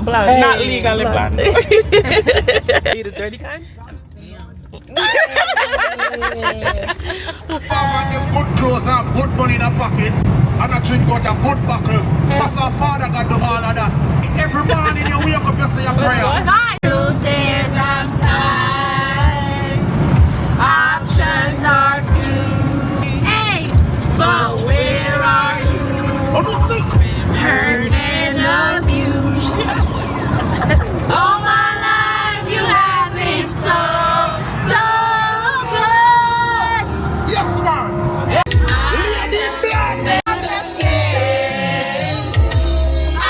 Blonde. Hey, Not legally blonde. Are you the dirty kind? Good clothes and good money in a pocket, and a drink out a good buckle. That's our Father God do all of that. Every morning you wake up, you say a prayer. Truth is I'm tired. Options are few. Hey, but where are you? Oh, no, sick. Hurt and abused. All my life you have been so good. Yes, man. I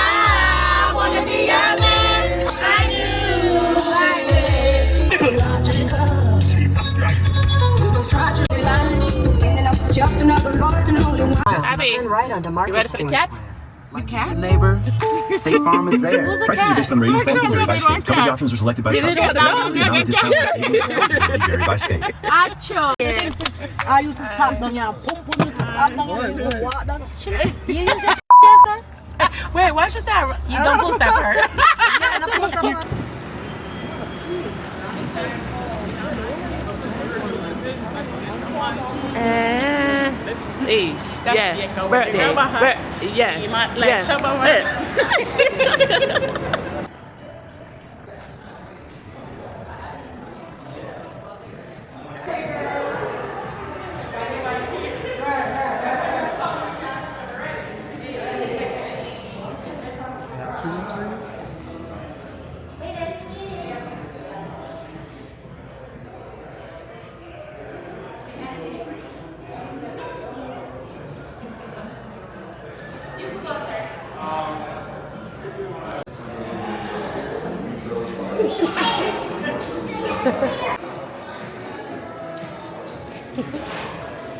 wanna be your man. I do. Jesus Christ. Just another lost and only one. Abby, Right onto you ready for the cat? Good neighbor. State Farm is there. Prices are based on rating plans and vary by state. Coverage options are selected by the customer. The amount of discount vary by state. I used to stamp down your pump, used to stamp down your used to walk down. You use your Wait, why should I say you don't post that part? Yeah, and I post up. Hey, yeah, birthday, yeah.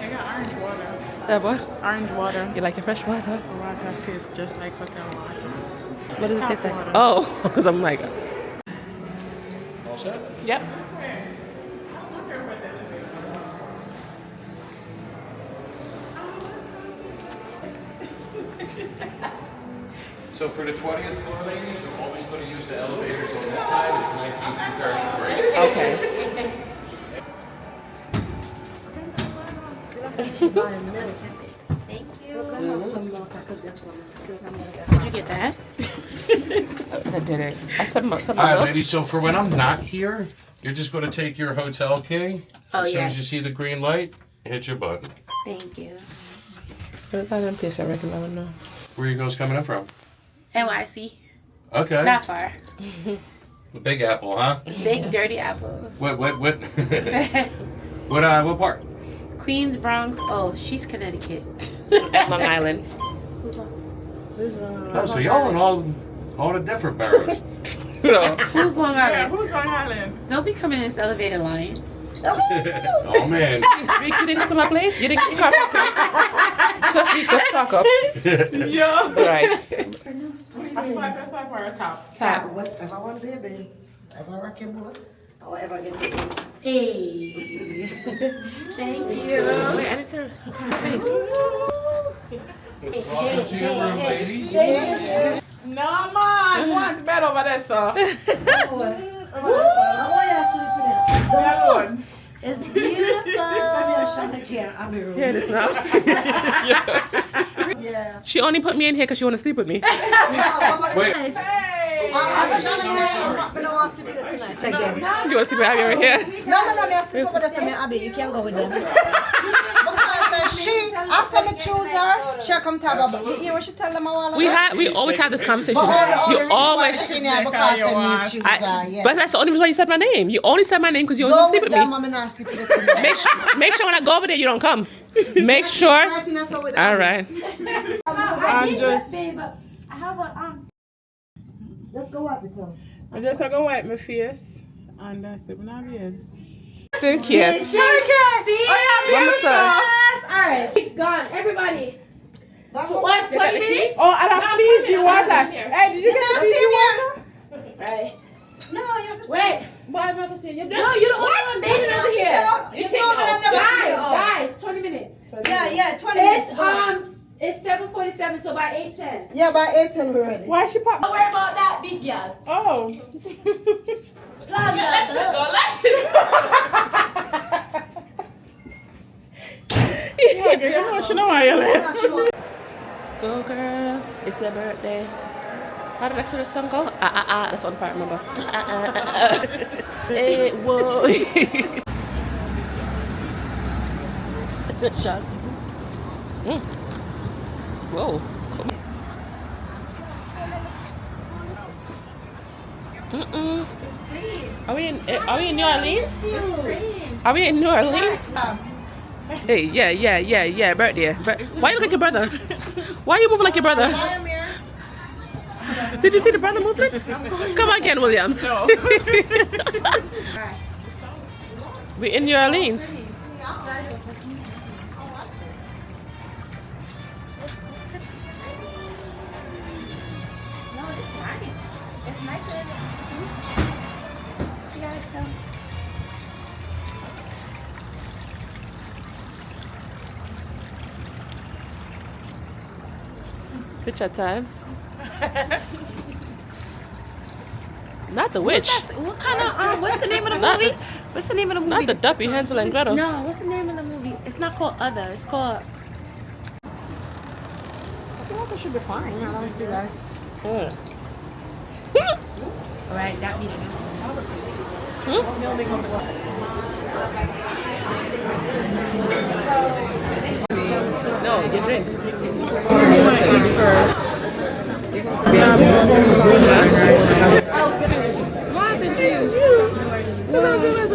I got orange water. What? Orange water. You like your fresh water? The water tastes just like hotel water. What does it tap taste like? water. Oh, because I'm like, yep. So for the 20th floor, ladies, you're always going to use the elevators on this side. It's 19 through 33. Okay. Thank you. Did you get that? I did it. I said something All right, else. ladies, so for when I'm not here, you're just going to take your hotel key. As soon as you see the green light, hit your button. Thank you. I don't place I reckon I don't know. Where you guys coming in from? NYC. Okay. Not far. The Big Apple, huh? Big dirty apple. What? what part? Queens, Bronx. Oh, she's Connecticut. Long Island. Oh, so y'all in all the different boroughs. No. Who's Long Yeah, Island? who's on Island? Don't be coming in this elevator line. Oh man. Speak, you didn't come to my place? You didn't come to my place? Just talk up. Yeah. Right. I swipe or a tap. Tap. Whatever I want to be, baby. If I rock your boat, or ever get it. Hey. Thank you. Wait, I didn't see her face. Welcome to your room, ladies. No, man. One bed over there, sir. That one. It's beautiful. Yeah, it is now. Yeah. She only put me in here because she want to sleep with me. Wait. Hey. I'm not want to sleep with her tonight again. You want to sleep with Abby over here? No, me I sleep over there, so me Abby, you can't go with them. Because she, after me choose her, she'll come to her, but you hear what she tell them all We always have this conversation. But You always. she in here because me choose her, yeah. But that's the only reason why you said my name. You only said my name because you always Go sleep with with them, me. I'm not sleep with her tonight. Make sure when I go over there, you don't come. Make sure. All right. I'm just. Babe, I have a Let's go watch it, Tom. I just go wipe my face and that's it. When I'm here. Thank you. Yes. See? Mama, sir. Alright. It's gone. Everybody. What, 20 minutes? Oh, and I Fiji water. Hey, did you get the Fiji water? Right. No, you have to Wait. Why am I to stay? No, you don't want to baby over here. You know Guys, 20 minutes. Yeah, 20 minutes. It's 7:47, so by 8:10. Yeah, by 8:10 we're ready. Why she pop? Don't worry about that. Be girl. Oh. Yeah, girl, you know she know why you left. Go girl, it's your birthday. How did I see the song go? That's one part I remember. Hey, whoa. It's a shot. Whoa. Are we in New Orleans? Are we in New Orleans? Hey, yeah, birthday. Why you look like your brother? Why are you moving like your brother? Did you see the brother movements? Come on, Ken Williams. We in New Orleans. Picture time. Not the witch. What kind of what's the name of the movie? What's the name of the movie? Not the Duppy, Hansel and Gretel. No, what's the name of the movie? It's not called Other. It's called. I feel like it should be fine. I don't feel like. Alright, that be the name. No, you drink.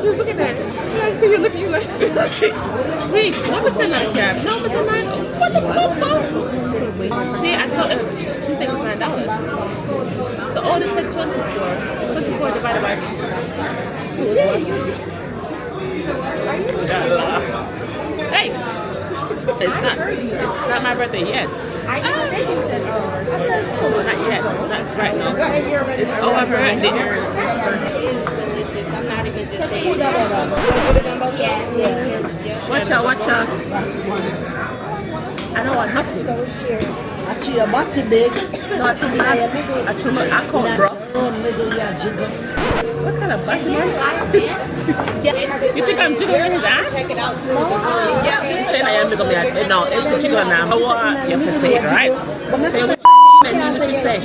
Look at that. I see you look at you like. Wait, what was in that cab? No, was in mine. What the fuck? See, I told him $269. So all the 624. 24 divided by. Hey! It's not my birthday yet. I didn't say you said Oh, not yet. That's right now. It's over birthday. It is delicious. I'm not even just saying. Watch out. I don't want nothing. Actually, your body big. No, I call bro. What kind of button? You think I'm jiggling his ass? Check it out too. Yeah, he's saying I am jiggling. No, it's what you gonna now. You have to say it, right? Say what you say.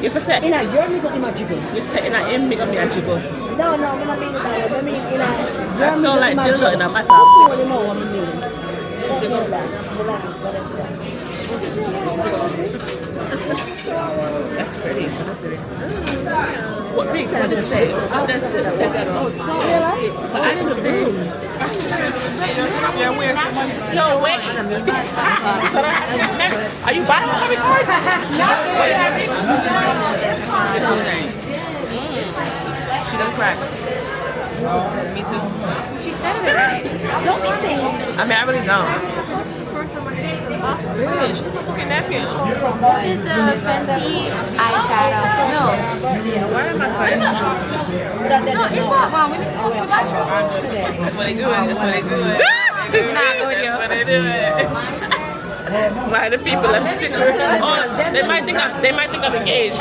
You have to say it. You say in a me gonna be a jiggle. No, I mean that. I mean, That's all like jiggling in a matter. That's pretty. What big? What does it say? But I didn't say. So wait. Are you buying my cards? No. She does crack. Me too. She said it already. Don't be saying. I mean, I really don't. Bitch, kidnap you. This is the Fenty eyeshadow. No. Why am I fighting? No, it's not, Mom. We need to talk about you. That's what they do it. That's what they do it. It's not good, yo. That's what they do it. Why the people are they might think I'm engaged.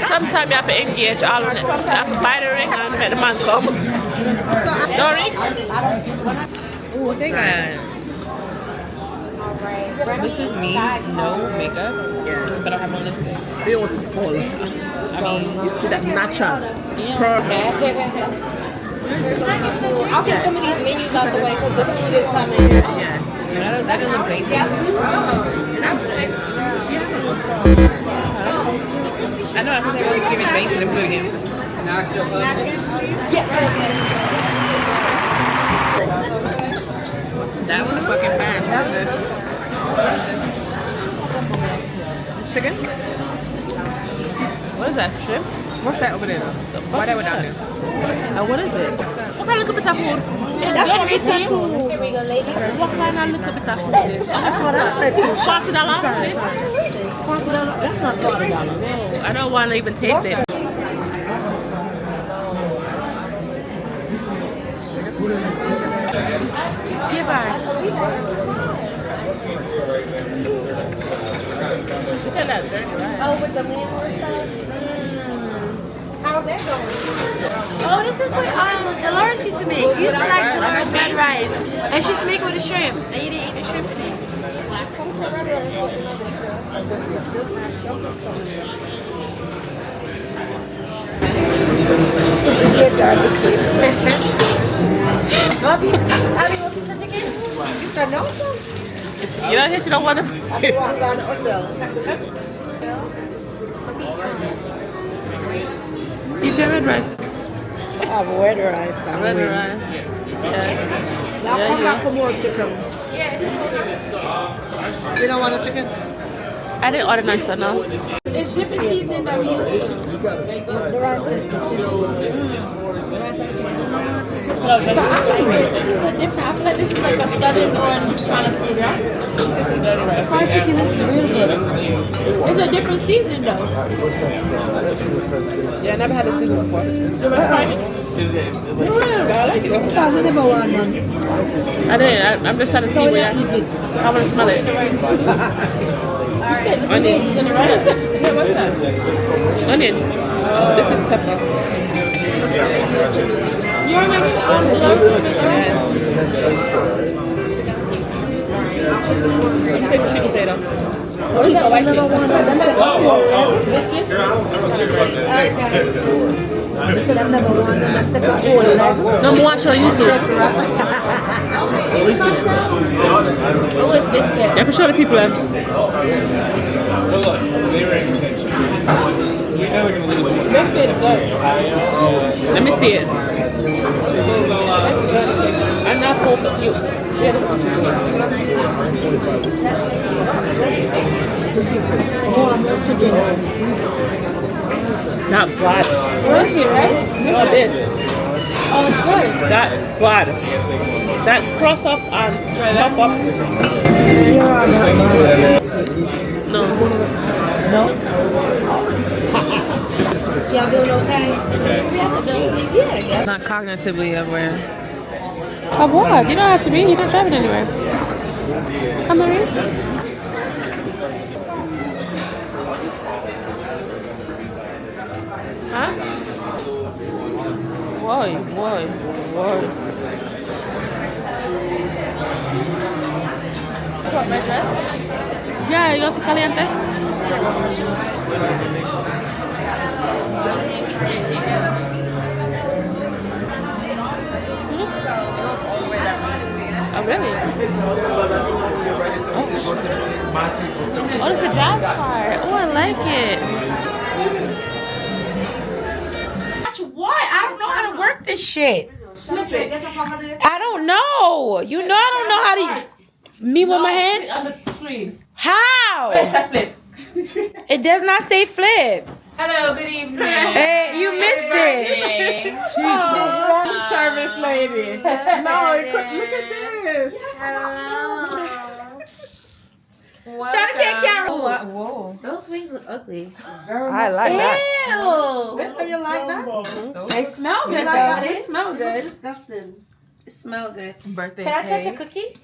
Sometimes you have to engage all on it. You have to buy the ring and make the man come. No ring? Ooh, what they got? This is me, no makeup, but I have on lipstick. Beautiful. I mean, you see that natural. Perfect. I'll get some of these menus out the way because the food is coming. Yeah. That doesn't look dainty. I know, I think they're going to give it dainty to the food again. That was fucking fire. This chicken? What is that, shrimp? What's that over there though? Why that one down there? What is it? What kind of little bit of food? That's what we said too. Here we go, ladies. What kind of little bit of food is this? That's what I said too. $40? That's not $40. I don't want to even taste it. Give her. Oh, with the landlord stuff? How's that going? Oh, this is what Dolores used to make. You used to like Dolores red rice. And she used to make it with a shrimp. And you didn't eat the shrimp today. Bobby, have you want piece of chicken? You can know some. You know, she don't want to. I want down the hotel. Eat your red rice. Have red rice and Red wings. rice. Yeah. Now come back for more chicken. You don't want a chicken? I didn't order none, so no. It's different seasoning that we use. The rice is the chicken. The rice and chicken. This is a different. I feel like this is like a southern one kind of food, right? Fried chicken is real good. It's a different season though. Yeah, I never had a season before. I thought you never want none. I didn't. I'm just trying to see where I want to smell it. You said the tomatoes is in the rice. Yeah, what's that? Onion. This is pepper. You remember Sweet potato. What is that? I never want them take a whole leg. I said I've never wanted them take a whole leg. No, I'm watching on YouTube. Oh, it's biscuit. Yeah, for sure the people have. Biscuit is good. Let me see it. I'm not full for you. Not blood. Biscuit, right? No, this. Oh, it's good. That blood. That cross off and pop up. You're on that No. No? Y'all doing okay? Yeah. Not cognitively aware. Of what? You don't have to be. You're not driving anywhere. Come on in. Huh? Why? What, my dress? Yeah, you want some caliente? Oh, really? Oh, it's the drive part. Oh, I like it. What? I don't know how to work this shit. Flip it. I don't know. You know I don't know how to. Me with my hand? On the screen. How? It's a flip. It does not say flip. Hello, good evening. Hey, you missed it. Room service lady. No, you couldn't. Look at this. Johnny can't carry. Whoa. Those wings look ugly. I like that. Ew. Let's say you like that. They smell good You like though. that? They smell good. Disgusting. It smell good. Birthday Can I touch a cake. cookie?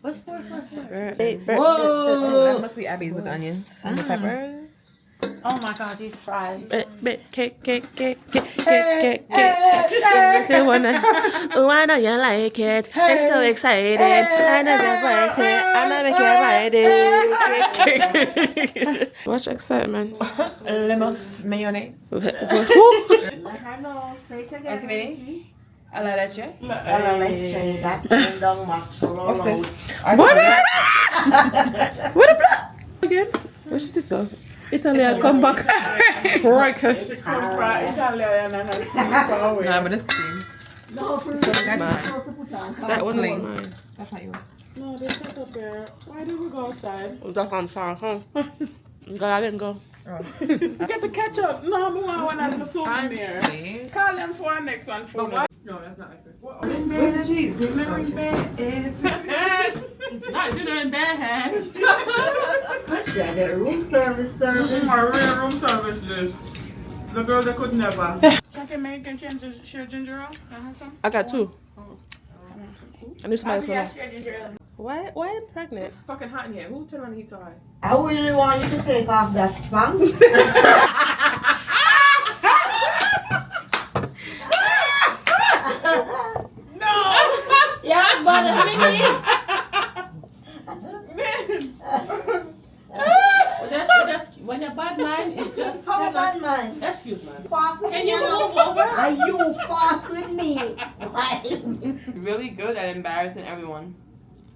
What's for? That must be Abby's with onions and the peppers. Oh my god, these fries. Cake. Oh, I know you like it. I'm so excited. I know you like it. I know you like it. Much excitement. Lemons mayonnaise. Let her know. Say it again. Antimony? A la leche. A la leche. That's going down max. What's this? What a blood! Again? Where should it go? Italian, come back. Right. It's come from Italian and I see it away. Nah, but it's creams. No, for That one was mine. That's not yours. No, they set up there. Why did we go outside? That's on sorry, huh? God, I didn't go. Get the ketchup. No, we want one as a souvenir. Fancy. Call them for our next one. For No, that's not accurate. Where's the cheese? Dinner in bed. Not dinner in bed. room service. Our real room service list. The girl that could never. Okay, man, you can change the ginger ale. Can I have some? I got two. I knew somebody else. Yeah, ginger ale. Why I'm pregnant? It's fucking hot in here. Who turned on the heat so high? I really want you to take off that spank. Yeah, but that's when you're bad man, it just How a bad man? excuse man. Fast with Can me, you know? move over? Are you fast with me? Why? Really good at embarrassing everyone.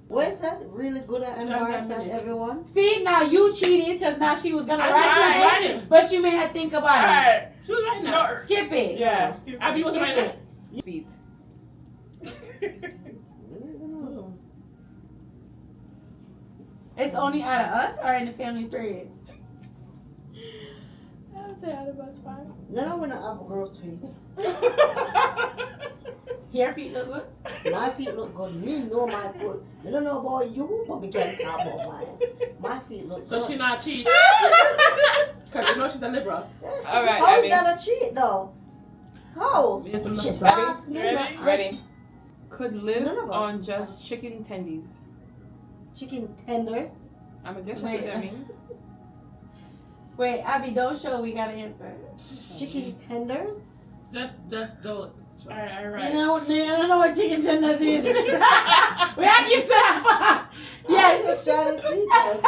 Where's that? Really good at embarrassing everyone? See, now you cheated because now she was gonna I'm write right. something, but you made her think about it. Alright. She was right now. No. Skip it. Yeah. Abby was right now. Feet. It's only out of us or in the family period? I would say out of us 5. No, we're not have gross feet. Your feet look good? My feet look good. Me know my foot. I don't know about you, but we can't talk about mine. My feet look So good. she not cheat. Because you know she's a liberal. All right, How Abby. is that a cheat though? How? Yes, I'm not She sorry. asked me Ready? to- Ready? Could live None of us. on just chicken tendies. Chicken tenders. I'm a guess Wait. what that means. Wait, Abby, don't show. We gotta answer. Chicken tenders. Just don't. Alright, You alright. know, you don't know what chicken tenders is. We have you that far. I'm Yes. just trying to see this.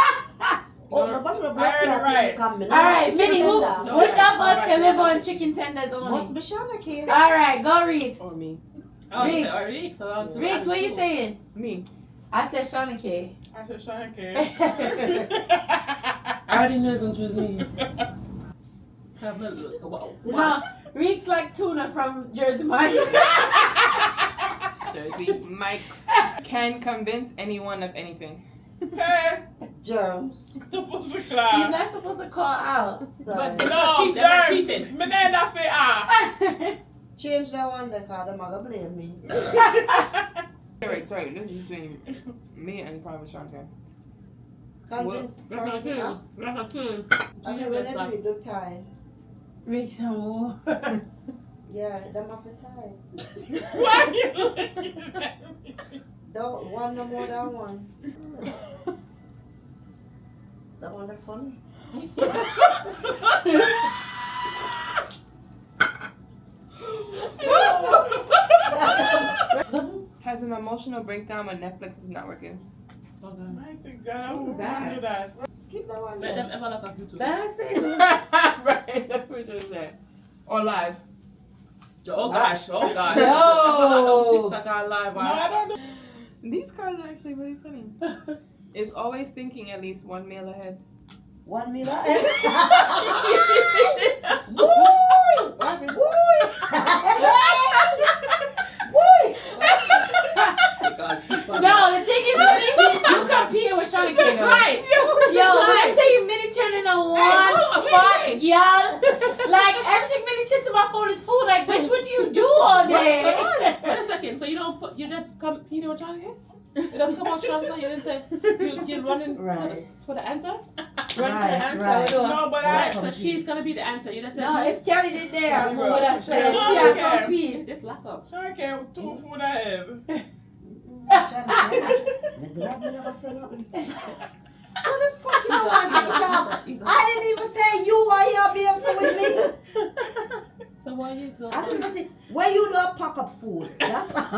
Oh, the bottle of black I heard it right. coming. All right, Minnie, who, tender. which of us can live on chicken tenders Must only? be Shana Kay. All right, go Reeks. Or me. Oh, Reeks. Already? So I'm Reeks, what you saying? Me. I said Shauna K. I said Shanky. I already knew this was me. Have a look. No, Reeks like tuna from Jersey Mike's. Jersey Mike's. Can convince anyone of anything. Hey, Germs. the pussy You're clap. not supposed to call out. Sorry. But No, they're damn. cheating. Me name that for ah. Change that one there, cause the mother blame me. Sorry, this is between me and probably Shante. Convince person. Huh? Okay, when I do it, do time. Reeks, no. Yeah, them have a time. Why you looking at me? Don't one no more than one. That one that funny. Has an emotional breakdown when Netflix is not working. Mighty God, who that? would do that? Skip that one Let there. them ever look up YouTube. That's it. Right, that's what you said. Or live. Oh gosh, oh gosh. No. TikTok on live. No, I don't know. These cards are actually really funny. Is always thinking at least 1 meal ahead. 1 meal ahead. Woo! No, the thing is, you compete with Shauna K. though. Right. Yo, when I tell you Minnie turning on one fuck, y'all. Like, everything Minnie sends to my phone is food. Like, bitch, what do you do all day? Wait a second. So you don't put, you just come, you know what Johnny here? It doesn't come out strong, so you didn't say, you're running Right. for the answer? Running for the answer. Right. No, but Right, I. so she's gonna be the answer. You just said, No, if Kelly did there, Bro. what would I say? No, She had okay. compete. just lock up. Shanky, 2 food ahead. So the fuck you want to get off? I didn't even say you are here being so with me. So why you do I don't even think where you don't pack up food. That's not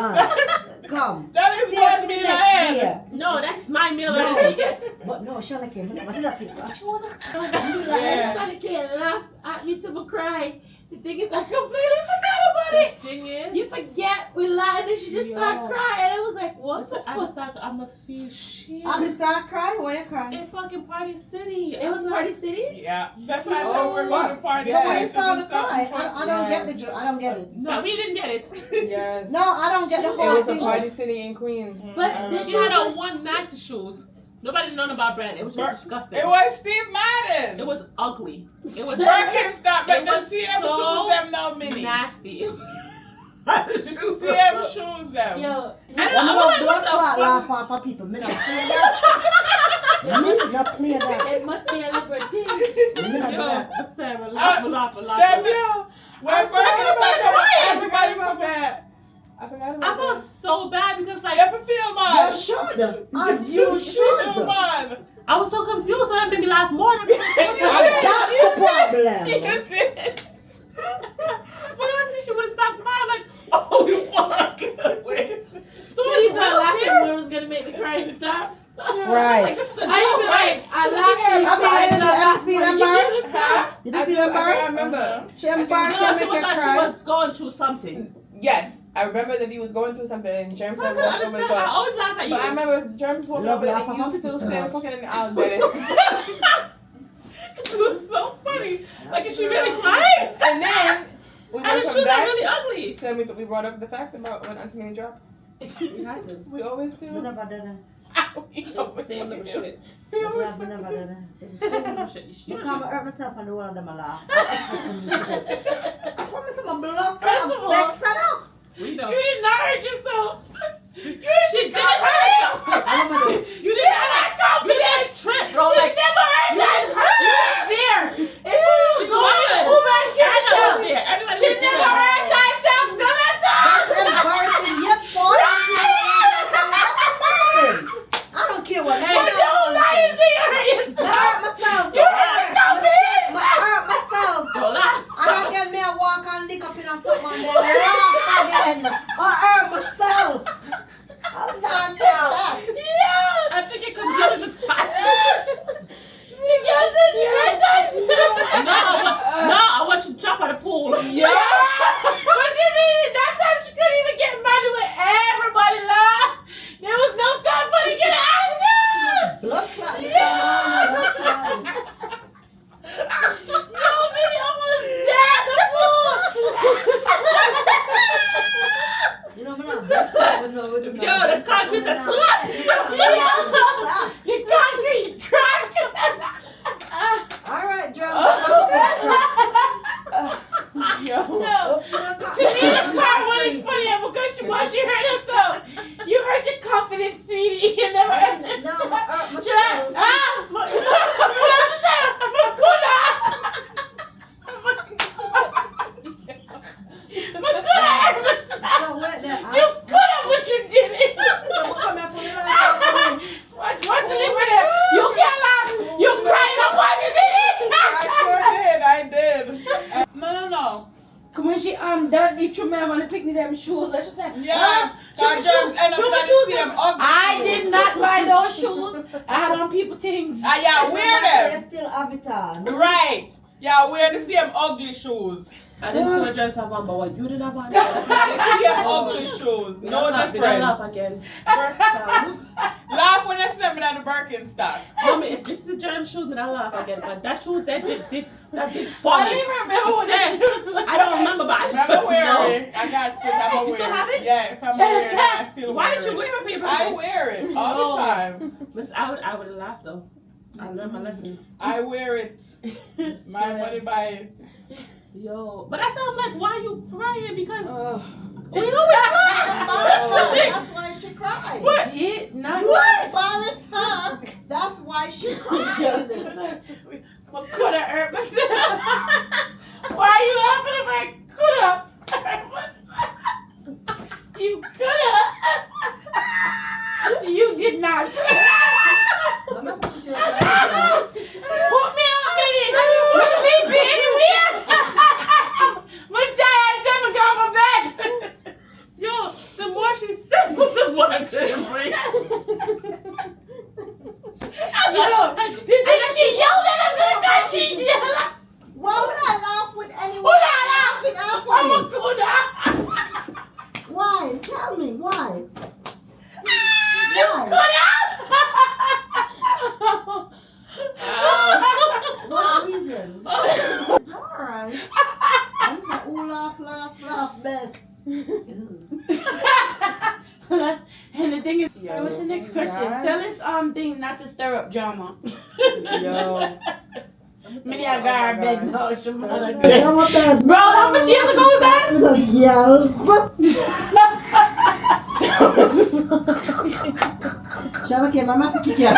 come. That is See what you for the me next ahead. year. No, that's my meal No. that I get. But no, Shana came. But not think. Yeah. Shauna K laugh at me to my cry. The thing is, I completely forgot about it. Thing is, You forget we lied and she just started crying. And I was like, what the fuck? I'm a feel shit. I'm gonna start crying. Why you crying? In fucking Party City. It was Party City? Yeah, that's why I said we're going to party. So why you places start and to cry? stuff. I don't get the joke. I don't get it. No, we didn't get it. Yes. No, I don't get the It whole was a thing. party city in Queens. But She had on one nasty shoes. Nobody known about brand. It was just disgusting. It was Steve Madden. It was ugly. It was Birkenstock, but It the was CM so shoes them now mini. nasty. CM shoes them. Yo, I I'm don't know not what blood the clot fuck. laugh on for people. Me not play that. Me not play that. it must be a liberty. Me not do Yo, that. Sarah, laugh. Them, when Birkenstock come out, everybody Everybody about that. I forgot I about felt that. so bad because like You feel bad. You should. As You you feel should. bad. I was so confused, so that made me laugh more. And that's the problem. You did. But I see she would have stopped crying, like, oh fuck. Wait. So So you you thought laughing tears? more was gonna make the crying stop? Right. Like, this is the I even joke, like, I laughed and I cried and I mean, laughed. you feel Did you embarrassed? just laugh? Did I you feel do- I embarrassed? remember. She embarrassed No, and she make was you like she cry. was going through something. Yes, I remember that he was going through something and Germs I had could walked over understand. as I well. always laugh at you. But I remember Germs walking Love over laugh and at you still people. standing fucking out there. It was so funny. Like, is she really crying? And then we And went the from shoes are that really ugly. to we brought up the fact about when Auntie Minnie dropped. You had to. We always do. We never did it. We It's the always same fucking little do. shit. We always Yeah, we never did it. It's the same little shit. You can't hurt myself and the one of them a laugh. I promise I'm a blood clot. First of all- Vex it up. We know. You did not hurt yourself. She didn't hurt yourself. I don't know. You didn't have confidence. Trip, bro. She Like, never hurt that. You were there. It's when you was going to pull back I yourself. was there. Everybody She was never there. hurt herself none of that That's time. embarrassing. Yep, boy. That's embarrassing. I don't care what. But don't lie and say you hurt yourself. I hurt myself. You hurt confidence. I hurt myself. Don't lie. I don't get me a walk and lick up in a something and then laugh again. I hurt myself. I'm not take that. Yeah. I think it could be the time. Because you hurt yourself. No, I want you to jump out of the pool. Yeah. What do you mean? That time she couldn't even get mad with everybody laugh. There was no time for her to get an attitude. Blood clot is going on. Blood clot. Yo, Minnie almost dead the fool. You know, I'm not vexed. No, we're Yo, the concrete's a slut. You concrete crack. All right, John. Yo. No. To me, the part one is funny because while she hurt herself, you hurt your confidence, sweetie. You never hurt yourself. No, I hurt Should I? myself. No, wait there. You could have, but you didn't. So we come here for the last Watch you leave her there. You can't laugh. You crying up what is it? I did. No. Come when she done me threw me on the picnic them shoes. Let's just say, Yeah. That Germs end up like the same ugly I shoes. did not buy those shoes. I had on people things. Yeah, wear them. You still have it on. Right. Yeah, wear the same ugly shoes. I didn't see what James have on, but what you didn't have on. The same ugly shoes. No Don't difference. laugh again. Laugh when you see them in the Birkenstock. Mommy, if this is James shoes, then I laugh again. But that shoes that did I funny. don't even remember what Said- the shoes looked I don't remember, but I I'm just wear know. it. I got kids. I'm You wear still have it? Yes, I'm wear it. I still Why wear did you it. wear it for your I birthday? wear it all the time. Miss, I would have laughed though. I learned my lesson. I wear it. My money buy it. Yo, but I sound like, why you crying? Because we always That's why she cried. What? You embarrassed her. That's why she cried. What could have hurt myself? Why are you laughing if I could have hurt myself? You could have. You did not. I'm not putting you Put me on Minnie. We're sleeping anywhere. I'm tired. Tell me to go to bed. Yo, the more she said, the more I couldn't breathe. Yo, did she yelled at us in the car? She yelled. Why would I laugh with anyone? Who that laughing after I'm me? a good. Why? Tell me why. You could have. What reason? Alright. I'm saying, who laugh best. And the thing is, Yo, what's the next question? guys. Tell us thing not to stir up drama. Yo. Many I got her bed now. Yeah, Bro, how much years ago was that? Yes. Shall I get my mouth to kick out?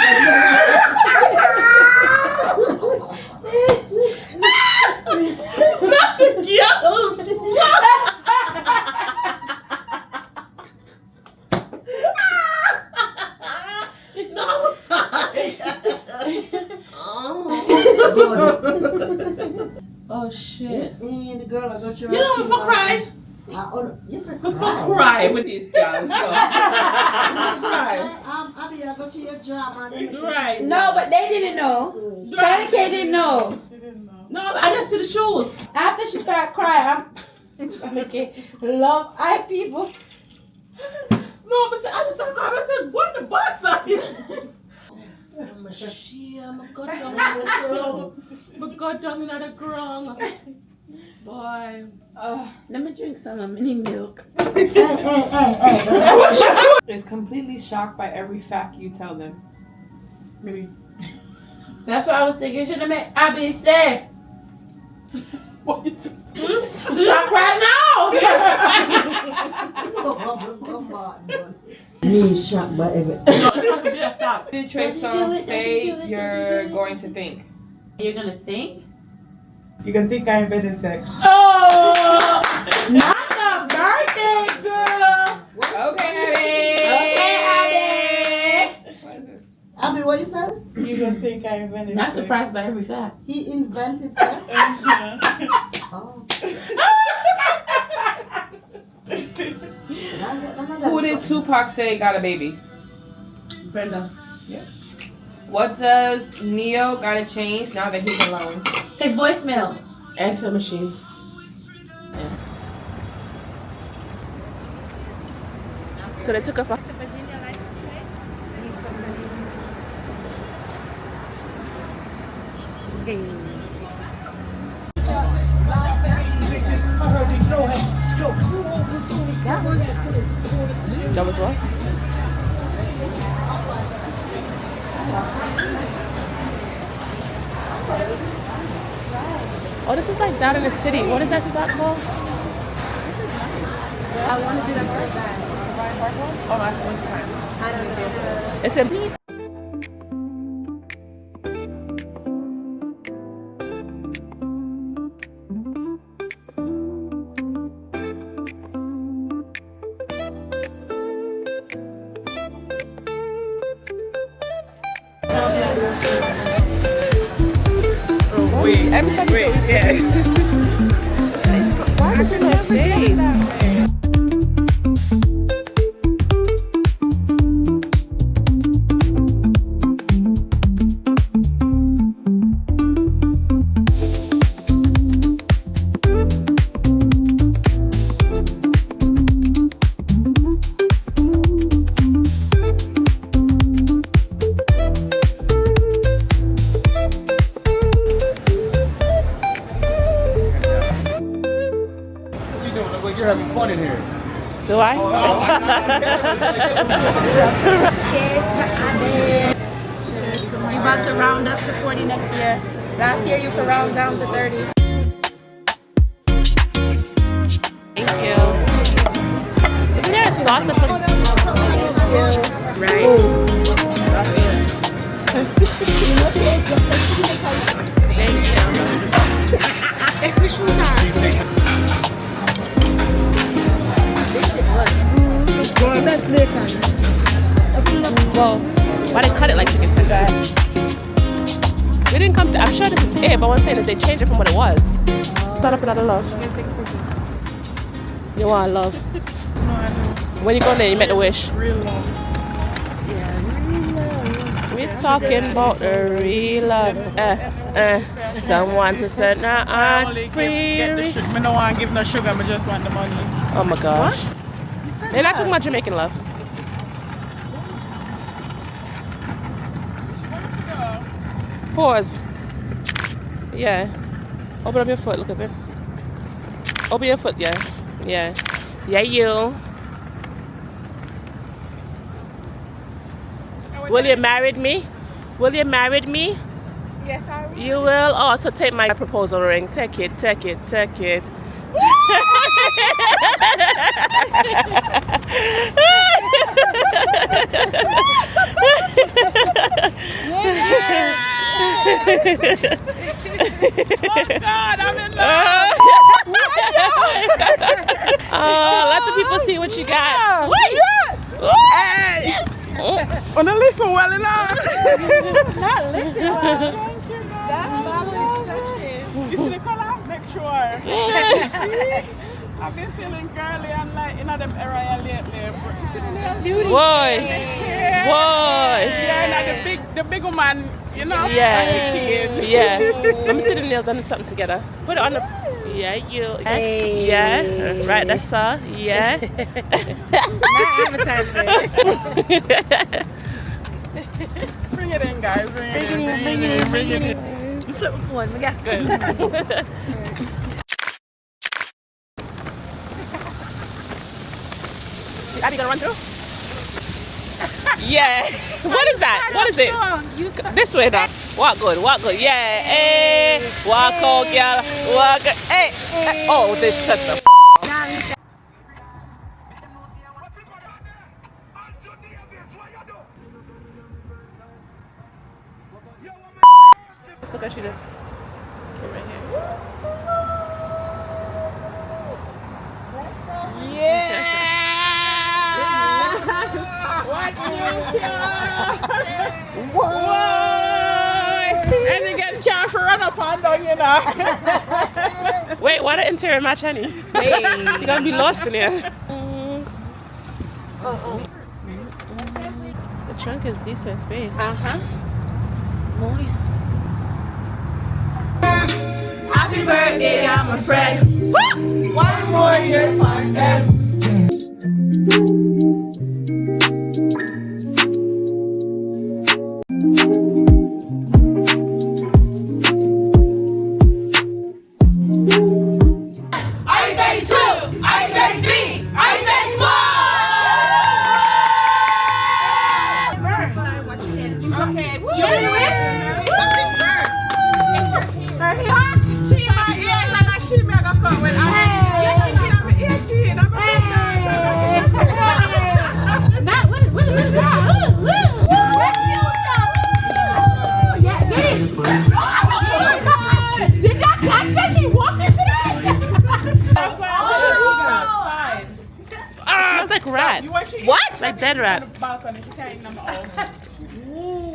Not the girls. Oh shit. And the girl I got you. You know if I cry? If I cry with these girls, so. Cry. Abby, I got you your drama. Right. No, but they didn't know. Charlie K didn't know. No, but I just see the shoes. After she started crying, Charlie K love eye people. No, but I just said, what the bus are you? I'm a shit, I'm a good down in the ground. I'm a good down in the ground. Boy. Let me drink some mini milk. Is completely shocked by every fact you tell them. Really? That's what I was thinking. Should have made Abby stay. What? Shock right now. Me shocked by everything. Did Trey Songz say you're going to think? You're gonna think? You can think I invented sex. Oh, not the birthday girl. Okay, Abby. Okay, Abby. What is this? Abby, what you said? You can think I invented Not sex. surprised by every fact. He invented sex? Oh. Who did Tupac say got a baby? Brenda. What does Neo gotta change now that he's alone? His voicemail. Answer machine. So they took a That was what? Oh, this is like down in the city. What is that spot called? I want to do that so bad. Oh, that's one time. I don't know. It's in. Wait, Every time wait, yeah. Why is it in my face? You're having fun in here. Do I? You about to round up to 40 next year. Last year you could round down to 30. Thank you. Isn't there a sauce that's supposed to Right. Thank you. Extra time. Well, why they cut it like chicken tender? We didn't come to, I'm sure this is it, but what I'm saying is they changed it from what it was. Start up another love. You want love? No, I know. When you go there, you make the wish. Real love. We're talking about the real love. Someone to set now I on only free. get the sugar. I don't want to give no sugar, I just want the money. Oh my gosh. They're not talking about Jamaican love. Pause. Yeah. Open up your foot, look at it. Open your foot, yeah. Yeah. Yeah, you. Will you marry me? Will you marry me? Yes, I will. You will also take my proposal ring. Take it, take it, take it. Oh God, I'm in love. Oh, let the people see what you got. Sweet. Hey. Yes. On the listen well enough. Not listen. Thank you, that's I've been feeling girly and like in them area lately. Boy. Boy. Yeah, like the big woman, you know? Yeah. Like the kid. Yeah. Let me see the nails and something together. Put it on the. Yeah, you. Hey. Yeah. Right, that's all. Yeah. My advertisement. Bring it in, guys. Bring it in. You flip with one. We got Good. Are you gonna run through? Yeah. What is that? What is it? This way now. Walk good. Walk good. Yeah. Hey. Walk out, girl. Walk. Hey. Oh, this shut the. Just look at she just came right here. Watch you, Whoa! And you get car for run up and down, you know. Wait, why the interior match, honey? Wait. You're gonna be lost in here. The trunk is decent space. Uh-huh. Nice. Happy birthday, I'm a friend. One more year for them. Are you 32? Are you 33? Are you 34? Okay, you want to wish? Something burn. It's her she in my ears and I see me on the phone when I'm Matt, what is that? Did y'all catch that? She walked into that? Smells like rat. What? Like dead rat.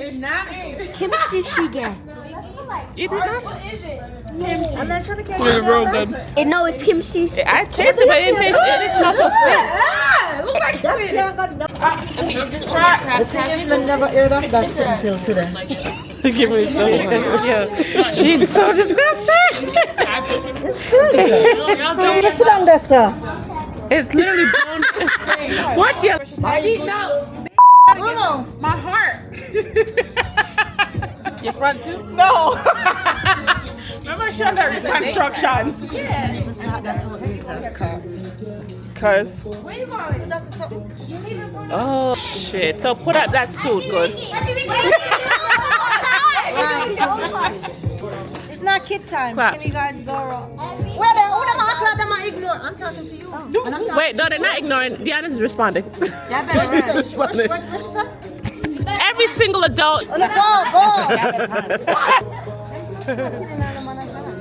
It's not. Kimchi did she get? You did not? What is it? Unless you can't No, it's kimchi. I tasted it, but it didn't taste it. It smells so sweet. look like sweet. I never heard of that until today. Give me so much. She's so disgusting. It's good. Just sit down there, sir. It's literally brown. Watch your. My heart. Your front tooth? No. Remember showing the reconstructions? Cause. Oh shit! So put up that suit, good. It's not kid time. Clap. Can you guys go wrong? Where the who them act like them are ignorant? I'm talking to you. And I'm talking Wait, no, they're not ignoring. Deanna's is responding. Yeah, better. What she say? Every single adult. Oh, no, go.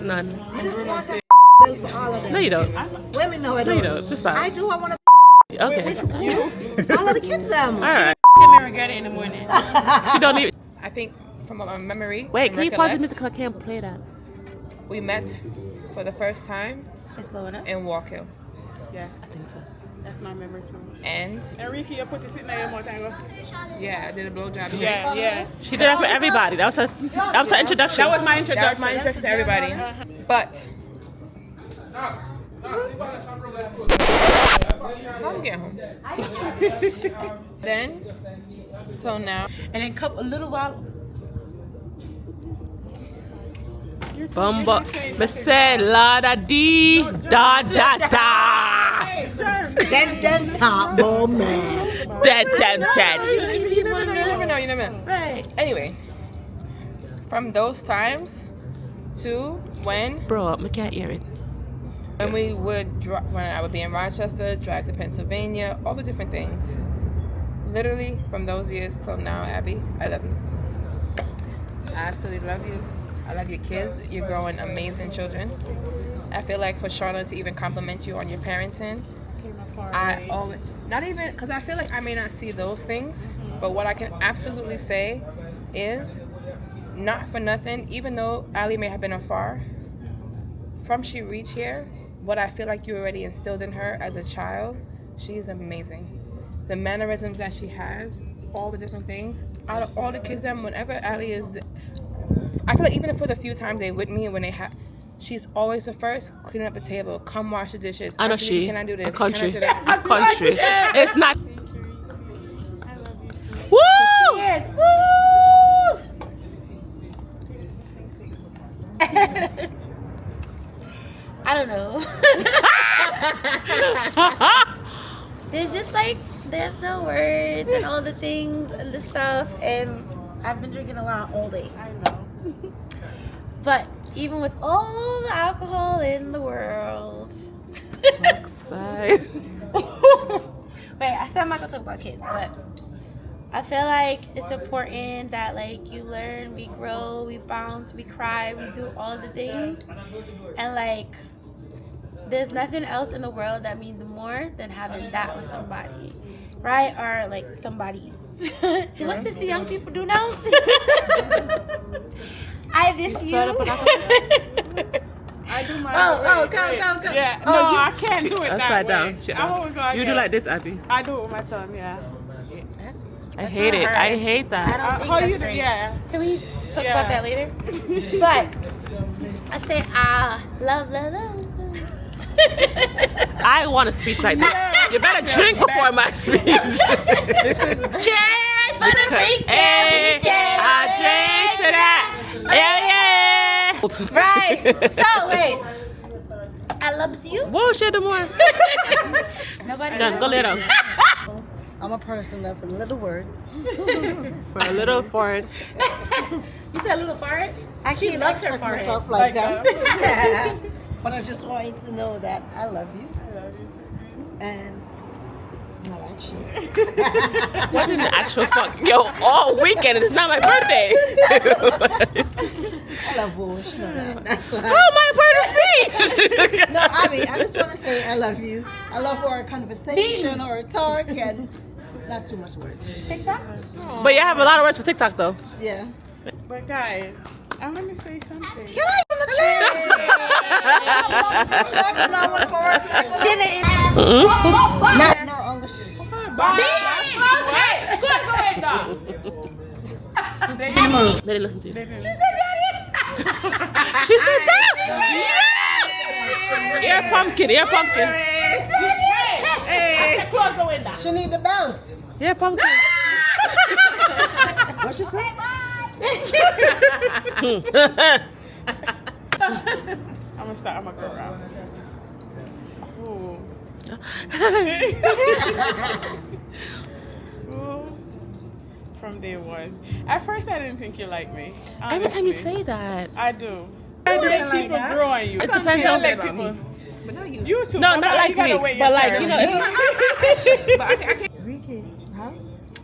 None. I just want to for all of them. No, you don't. Women know I No, don't. you don't. Just stop. I do. I want to Okay. all of the kids them. All right. Gonna regret it in the morning. She don't even. I think from my memory. Wait, and can you pause the recollect, music? I can't play that. We met for the first time in Walk Hill. Yes, I think so. That's my memory too. And Enrique, you put this in there one time. yeah, I did a blowjob. Yeah. She did that for everybody. That was her introduction. That was my That introduction. was my introduction to everybody. But I'll get home. Then till now. And then a little while. Bumba. Me say la da dee da da da. Then top man. Dead. You never know. Right. Anyway, from those times to when Bro, I can't hear it. we would when I would be in Rochester, drive to Pennsylvania, all the different things. Literally from those years till now, Abby, I love you. I absolutely love you. I love your kids. You're growing amazing children. I feel like for Charlotte to even compliment you on your parenting, I always, not even, because I feel like I may not see those things, but what I can absolutely say is, not for nothing, even though Ali may have been afar, from she reached here, what I feel like you already instilled in her as a child, she is amazing. The mannerisms that she has, all the different things. Out of all the kids, whenever Ali is, I feel like even for the few times they with me, when they have, she's always the first, cleaning up the table, come wash the dishes. I know Auntie, she. Can I do this? A country. Can I do that? A country. It's not. Woo! Yes. Woo! I don't know. There's just like, there's no words and all the things and the stuff, and I've been drinking a lot all day. I know. But even with all the alcohol in the world. Side. Wait, I said I'm not gonna talk about kids, but I feel like it's important that like you learn, we grow, we bounce, we cry, we do all the things, and like there's nothing else in the world that means more than having that with somebody, right? Or like somebody's. What's this the young people do now? I miss you. I do my come. Yeah, no, I can't do it Upside that way. down. I'm always like, You do like this, Abby. I do it with my thumb, yeah. I hate it. I hate I that. don't think How that's you do? great. Yeah. Can we talk Yeah. about that later? But I say love. I want a speech like this. You better drink before my speech. Cheers for the freak Hey, I drink to that. Yeah. Right. So wait. I loves you. Whoa, share the more. Nobody. Done, go lay down. I'm a person that for little words. For a little forward. You said a little forehead? I She can't loves her express forehead. myself like that. Yeah. But I just want you to know that I love you. And I like you. What in the actual fuck? Yo, all weekend, it's not my birthday. I love her. She know that. That's why. Oh, my birthday speech. No, Abby, I just want to say I love you. I love our conversation or talk and not too much words. TikTok? But you have a lot of words for TikTok, though. Yeah. But guys, I want to say something. Can I give a check? No, all the shit. They didn't listen to you. She said that. Yeah. Ear pumpkin. Hey, close the window. She need the belt. Yeah, pumpkin. What she say? I'm gonna go around. Ooh. Ooh. From day one. At first, I didn't think you liked me. Honestly. Every time you say that. I do. I make people that. grow on you. It depends on like people. But not you. You too. No, but not you like gotta me. wait But your like, turn. you know, it's But I can't. Ricky, huh?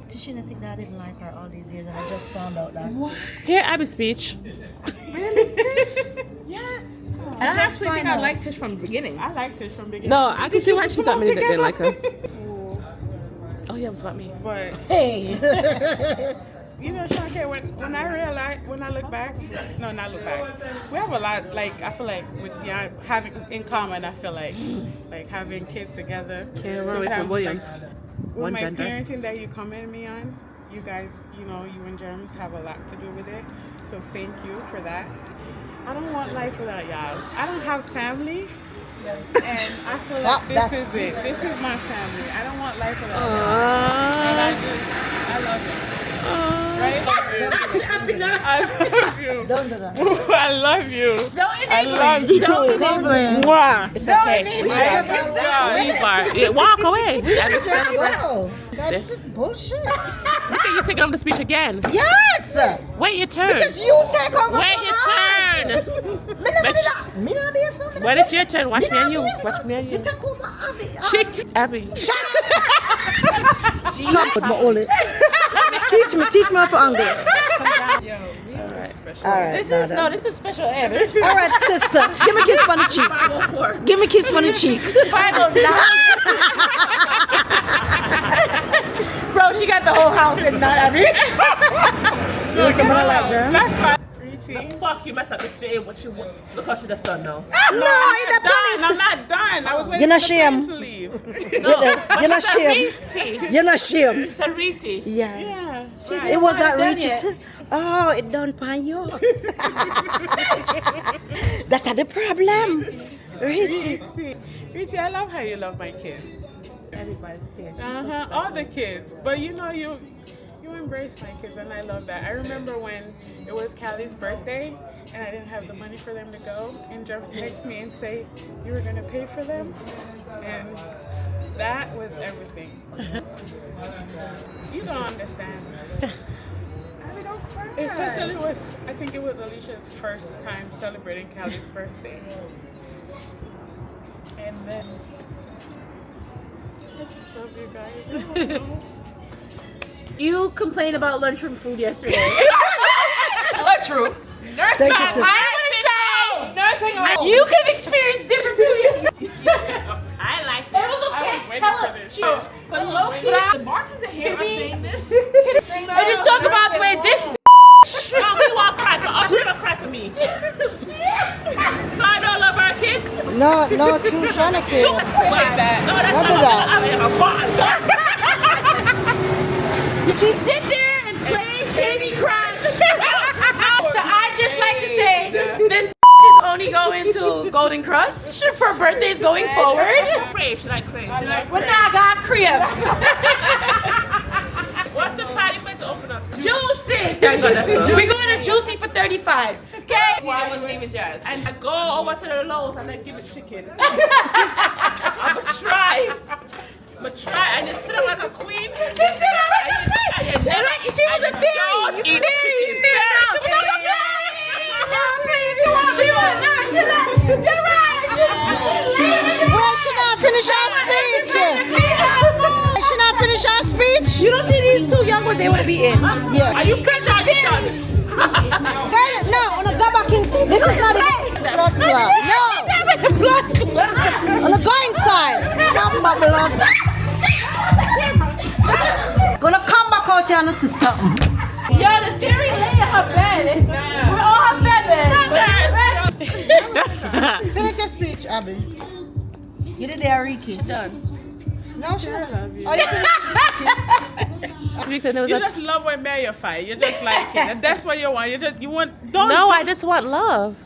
Tisha didn't think that I didn't like her all these years and I just found out that. Hear Abby's speech. Yes. I don't actually think I liked Tish from the beginning. I liked Tish from beginning. No, I can see why she thought me together. didn't like her. Oh, yeah, it was about me. But Hey. you know, Shanke, when I realize, when I look back, no, not look back. We have a lot. Like I feel like with having in common. I feel like having kids together. Can't run away from Williams. With One my gender. parenting that you commented me on, you guys, you know, you and Germs have a lot to do with it. So thank you for that. I don't want life without y'all. I don't have family. And I feel like this is it. This is my family. I don't want life without y'all. And I love it. Right? I love you. Don't do that. I love you. Don't I love you. Mwah. It's okay. We should just all walk. Yeah, walk away. We should just go. God, this is bullshit. Look at you taking on the speech again. Yes! Wait your turn. Because you take over Wait from your us. turn. Me not be something. When it's your turn, watch me and you. Watch me and You you. take over Abby. Abby. Shut up! Put my only. Teach me for English. All right. This is special ed. All right, sister. Give me a kiss on the cheek. Give me a kiss on the cheek. Bro, she got the whole house and not every. Listen, but I like her. That's fine. 3, The fuck you mess up the shit. What you want? Look how she just done now. No, you're Done. I'm not done. I was waiting You're not for the plane shame. to leave. You're not shame. You're not shame. It's a Riti. Yeah. Yeah. It was that done Richard. Oh, it done by you. That's the problem. Richie. Richie, I love how you love my kids. Everybody's kid. All the kids. But you know, you embrace my kids, and I love that. I remember when it was Callie's birthday, and I didn't have the money for them to go, and Jeff texted me and say, you were going to pay for them? And that was everything. You don't understand. Especially I think it was Alicia's first time celebrating Callie's birthday. And then, I just love you guys. I don't know. You complained about lunchroom food yesterday. Lunchroom. Thank you, sister. Nursing home. You could have experienced different food. I like it. It was okay. Hello. But low-key, the bartender here are saying this. And just talk about the way this No, we want cry for us. We're gonna cry for me. So I don't love our kids. No, true Shana kids. Like that. No, that's Remember not that. Did you sit there and play Candy Crush? So I just like to say this is only going to Golden Crust for birthdays going forward. Crave. She like crave. She like But now I got crib. What's the party place to open up? Juicy. We're going to Juicy for 35. Okay? I wasn't even jazzed. And I go over to the Lowe's and I give it chicken. I'm gonna try. And you sit down like a queen. You sit down like a queen. Like she was a fairy. Don't eat chicken. You're right. Well, she not finish her speech. She not finish her speech. You don't see these two young ones they would be in. Yeah. Are you finished? Are you done? No, on a go back in. This is not a blood clot. No. On the go inside. Come back, blood. Gonna come back out here and see something. Yo, the fairy lay in her bed. With all her feathers. Finish your speech, Abby. You did there, Ricky. Done. No, sure. Oh, you finished, Ricky. You just love when Mario fight. You just like it. And that's what you want. You want. Don't. No, I just want love.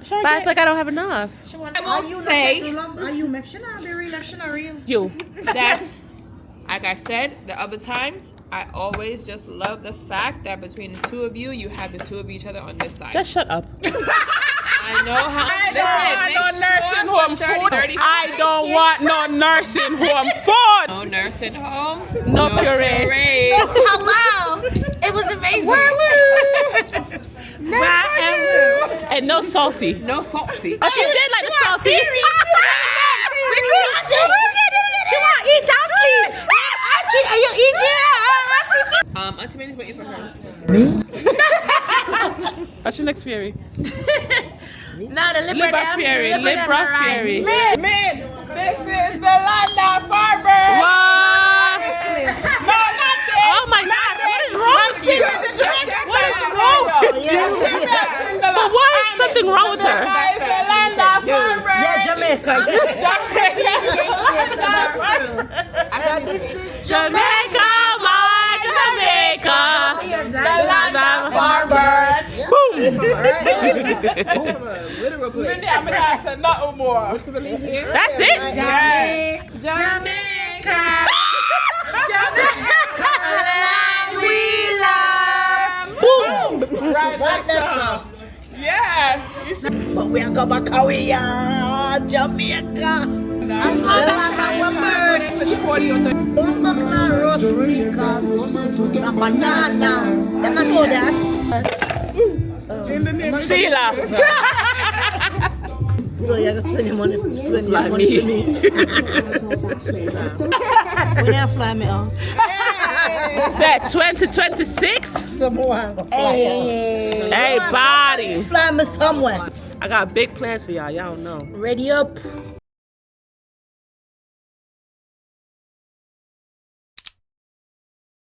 Sure, But I feel like I don't have enough. I will say Are you make sure not be real, if she not real? You. that, like I said the other times, I always just love the fact that between the two of you, you have the two of each other on this side. Just shut up. I know how. I don't want no nursing home food. I don't want no nursing home food. No nursing home. No puree. Hello. It was amazing. And no salty. No salty. Oh, she did like the salty. She want to eat downstairs. Are you eating? Auntie Minnie's waiting for hers. What's your next fairy? Not a Libra fairy. Libra fairy. Man, this is the land of Farber. What? No, not this. Oh my God! What is wrong with you? What is wrong? But why is something wrong with her? It's the land of Farber. Yeah, Jamaica. This is Jamaica, my Jamaica. the land of Farber. Boom. From a literal place. Minnie, I'm gonna ask nothing more. Literally here. That's it. Jamaica. Boom. Right, that's song. Yeah. You see? But we are going back away, Jamaica. I'm going back. Banana. Them not know that. In the name of Sheila. So you're just spending money for Like me. me. When you fly me out. Set 2026. Someone go fly out. Hey, body. Fly me somewhere. I got big plans for y'all. Y'all don't know. Ready up.